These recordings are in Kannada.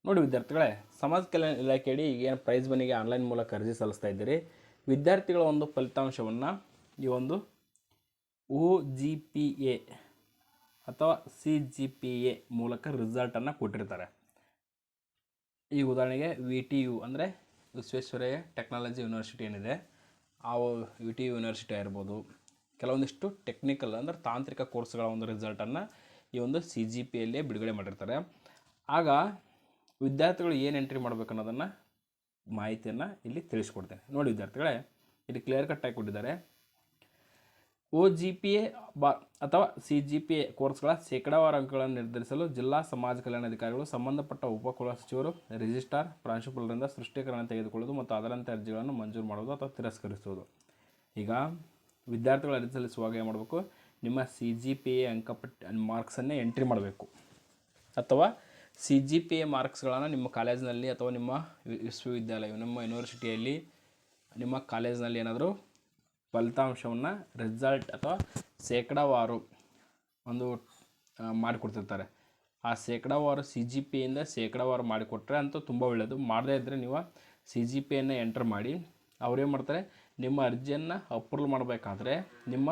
ನೋಡಿ ವಿದ್ಯಾರ್ಥಿಗಳೇ, ಸಮಾಜ ಕಲ್ಯಾಣ ಇಲಾಖೆಯಡಿ ಏನು ಪ್ರೈಸ್ ಮನಿಗೆ ಆನ್ಲೈನ್ ಮೂಲಕ ಅರ್ಜಿ ಸಲ್ಲಿಸ್ತಾ ಇದ್ದೀರಿ. ವಿದ್ಯಾರ್ಥಿಗಳ ಒಂದು ಫಲಿತಾಂಶವನ್ನು ಈ ಒಂದು OGPA ಅಥವಾ CGPA ಮೂಲಕ ರಿಸಲ್ಟನ್ನು ಕೊಟ್ಟಿರ್ತಾರೆ. ಈ ಉದಾಹರಣೆಗೆ VTU ಅಂದರೆ ವಿಶ್ವೇಶ್ವರಯ್ಯ ಟೆಕ್ನಾಲಜಿ ಯೂನಿವರ್ಸಿಟಿ ಏನಿದೆ, ಆ VTU ಯೂನಿವರ್ಸಿಟಿ ಇರ್ಬೋದು, ಕೆಲವೊಂದಿಷ್ಟು ಟೆಕ್ನಿಕಲ್ ಅಂದರೆ ತಾಂತ್ರಿಕ ಕೋರ್ಸ್ಗಳ ಒಂದು ರಿಸಲ್ಟನ್ನು ಈ ಒಂದು CGPAಯಲ್ಲೇ ಬಿಡುಗಡೆ ಮಾಡಿರ್ತಾರೆ. ಆಗ ವಿದ್ಯಾರ್ಥಿಗಳು ಏನು ಎಂಟ್ರಿ ಮಾಡಬೇಕು ಅನ್ನೋದನ್ನು ಮಾಹಿತಿಯನ್ನು ಇಲ್ಲಿ ತಿಳಿಸ್ಕೊಡ್ತೇನೆ. ನೋಡಿ ವಿದ್ಯಾರ್ಥಿಗಳೇ, ಇಲ್ಲಿ ಕ್ಲಿಯರ್ ಕಟ್ ಆಗಿ ಕೊಟ್ಟಿದ್ದಾರೆ. OGPA ಅಥವಾ CGPA ಕೋರ್ಸ್ಗಳ ಶೇಕಡಾವಾರು ಅಂಕಗಳನ್ನು ನಿರ್ಧರಿಸಲು ಜಿಲ್ಲಾ ಸಮಾಜ ಕಲ್ಯಾಣಾಧಿಕಾರಿಗಳು ಸಂಬಂಧಪಟ್ಟ ಉಪಕುಲಸಚಿವರು ರಿಜಿಸ್ಟ್ರಾರ್ ಪ್ರಾಂಶುಪಾಲರಿಂದ ಸ್ಪಷ್ಟೀಕರಣ ತೆಗೆದುಕೊಳ್ಳುವುದು ಮತ್ತು ಅದರಂತೆ ಅರ್ಜಿಗಳನ್ನು ಮಂಜೂರು ಮಾಡುವುದು ಅಥವಾ ತಿರಸ್ಕರಿಸುವುದು. ಈಗ ವಿದ್ಯಾರ್ಥಿಗಳು ಅರ್ಜಿ ಸಲ್ಲಿಸುವಾಗ ಏನು ಮಾಡಬೇಕು, ನಿಮ್ಮ CGPA ಅಂಕಪಟ್ಟಿ ಮಾರ್ಕ್ಸನ್ನೇ ಎಂಟ್ರಿ ಮಾಡಬೇಕು. ಅಥವಾ CGPA ಮಾರ್ಕ್ಸ್ಗಳನ್ನು ನಿಮ್ಮ ಕಾಲೇಜಿನಲ್ಲಿ ಅಥವಾ ನಿಮ್ಮ ವಿಶ್ವವಿದ್ಯಾಲಯ, ನಿಮ್ಮ ಯೂನಿವರ್ಸಿಟಿಯಲ್ಲಿ, ನಿಮ್ಮ ಕಾಲೇಜಿನಲ್ಲಿ ಏನಾದರೂ ಫಲಿತಾಂಶವನ್ನು ರಿಸಲ್ಟ್ ಅಥವಾ ಶೇಕಡಾವಾರು ಒಂದು ಮಾಡಿಕೊಡ್ತಿರ್ತಾರೆ. ಆ ಶೇಕಡಾವಾರು CGPAಯಿಂದ ಶೇಕಡಾವಾರು ಮಾಡಿಕೊಟ್ರೆ ಅಂತೂ ತುಂಬ ಒಳ್ಳೆಯದು. ಮಾಡದೇ ಇದ್ದರೆ ನೀವು CGPAಯನ್ನು ಎಂಟರ್ ಮಾಡಿ ಅವ್ರೇನು ಮಾಡ್ತಾರೆ, ನಿಮ್ಮ ಅರ್ಜಿಯನ್ನು ಅಪ್ರೂವಲ್ ಮಾಡಬೇಕಾದ್ರೆ ನಿಮ್ಮ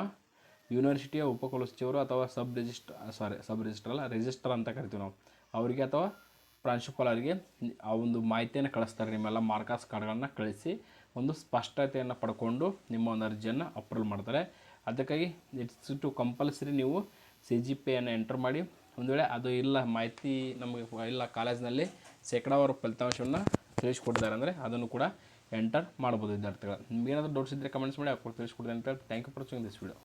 ಯೂನಿವರ್ಸಿಟಿಯ ಉಪಕುಲಸಚಿವರು ಅಥವಾ ಸಬ್ ರಿಜಿಸ್ಟ್ರಾರ್ ಅಂತ ಕರಿತೀವಿ ನಾವು, ಅವರಿಗೆ ಅಥವಾ ಪ್ರಾಂಶುಪಾಲರಿಗೆ ಆ ಒಂದು ಮಾಹಿತಿಯನ್ನು ಕಳಿಸ್ತಾರೆ. ನಿಮ್ಮೆಲ್ಲ ಮಾರ್ಕಸ್ ಕಾರ್ಡ್ಗಳನ್ನು ಕಳಿಸಿ ಒಂದು ಸ್ಪಷ್ಟತೆಯನ್ನು ಪಡ್ಕೊಂಡು ನಿಮ್ಮ ಒಂದು ಅರ್ಜಿಯನ್ನು ಅಪ್ರೂವಲ್ ಮಾಡ್ತಾರೆ. ಅದಕ್ಕಾಗಿ ಇಟ್ಸ್ ಟು ಕಂಪಲ್ಸರಿ ನೀವು CGPAಯನ್ನು ಎಂಟರ್ ಮಾಡಿ. ಒಂದು ವೇಳೆ ಅದು ಇಲ್ಲ, ಮಾಹಿತಿ ನಮಗೆ ಇಲ್ಲ, ಕಾಲೇಜಿನಲ್ಲಿ ಶೇಕಡಾವಾರು ಫಲಿತಾಂಶವನ್ನು ತಿಳಿಸ್ಕೊಡ್ತಾರೆ ಅಂದರೆ ಅದನ್ನು ಕೂಡ ಎಂಟರ್ ಮಾಡ್ಬೋದು ವಿದ್ಯಾರ್ಥಿಗಳು. ನಿಮ್ಗೇನಾದರೂ ಡೌಟ್ಸ್ ಇದ್ದರೆ ಕಮೆಂಟ್ಸ್ ಮಾಡಿ, ತಿಳಿಸ್ಕೊಡ್ತೇನೆ ಅಂತ ಹೇಳಿ. Thank you for watching this video.